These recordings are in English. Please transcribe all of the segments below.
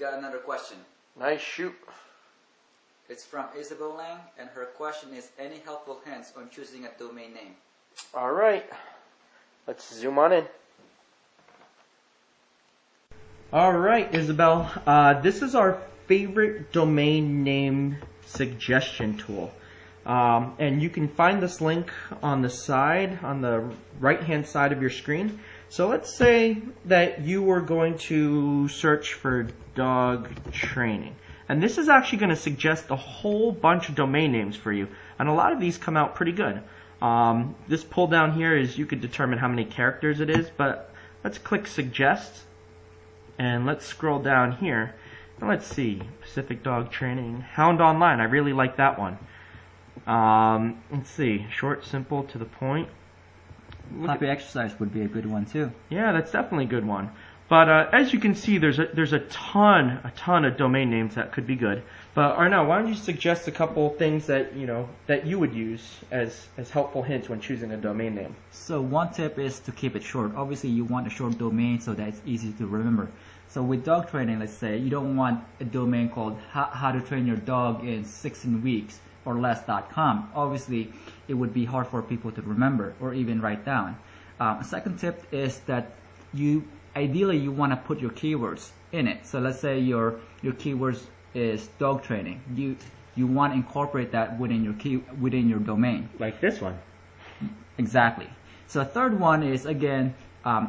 got another question. Nice shoot. It's from Isabel Lang, and her question is, any helpful hints on choosing a domain name? All right. Let's zoom on in. All right, Isabel. This is our favorite domain name suggestion tool. And you can find this link on the side, on the right-hand side of your screen. So let's say that you were going to search for dog training. And this is actually going to suggest a whole bunch of domain names for you. And a lot of these come out pretty good. This pull down here is you could determine how many characters it is. But let's click suggest. And let's scroll down here. And let's see. Pacific Dog Training. Hound Online. I really like that one. Let's see. Short, simple, to the point. Puppy Exercise would be a good one too. Yeah, that's definitely a good one. But as you can see, there's a ton of domain names that could be good. But Arnel, why don't you suggest a couple things that you would use as helpful hints when choosing a domain name? So one tip is to keep it short. Obviously, you want a short domain so that it's easy to remember. So with dog training, let's say you don't want a domain called how to train your dog in 16 weeks or less.com. Obviously, it would be hard for people to remember or even write down. A second tip is that ideally you want to put your keywords in it. So let's say your keywords is dog training. You want to incorporate that within your domain. Like this one. Exactly. So a third one is again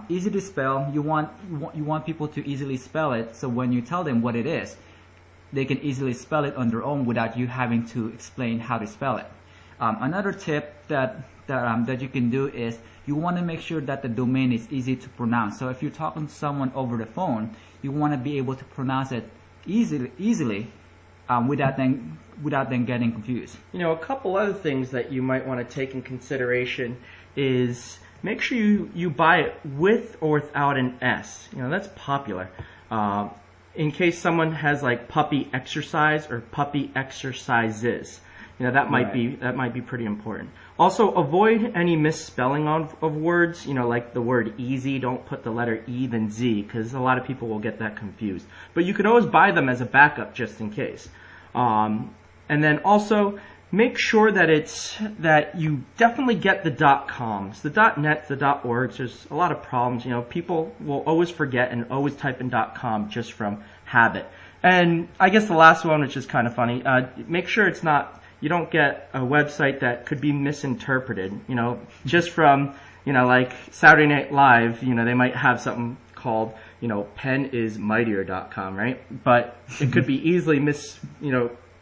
easy to spell. You want people to easily spell it. So when you tell them what it is, they can easily spell it on their own without you having to explain how to spell it. Another tip that you can do is you want to make sure that the domain is easy to pronounce. So if you're talking to someone over the phone, you want to be able to pronounce it easily without them getting confused. A couple other things that you might want to take in consideration is make sure you buy it with or without an S. That's popular. In case someone has like puppy exercise or puppy exercises. That might be pretty important. Also, avoid any misspelling of words. Like the word easy. Don't put the letter E then Z, because a lot of people will get that confused. But you can always buy them as a backup just in case. And then also make sure that you definitely get the .coms, the .nets, the .orgs. There's a lot of problems. People will always forget and always type in .com just from habit. And I guess the last one, which is kind of funny, make sure you don't get a website that could be misinterpreted. Just from, like Saturday Night Live, they might have something called, penismightier.com, right? But it could be easily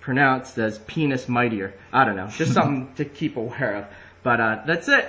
pronounced as penis mightier. I don't know. Just something to keep aware of. But that's it.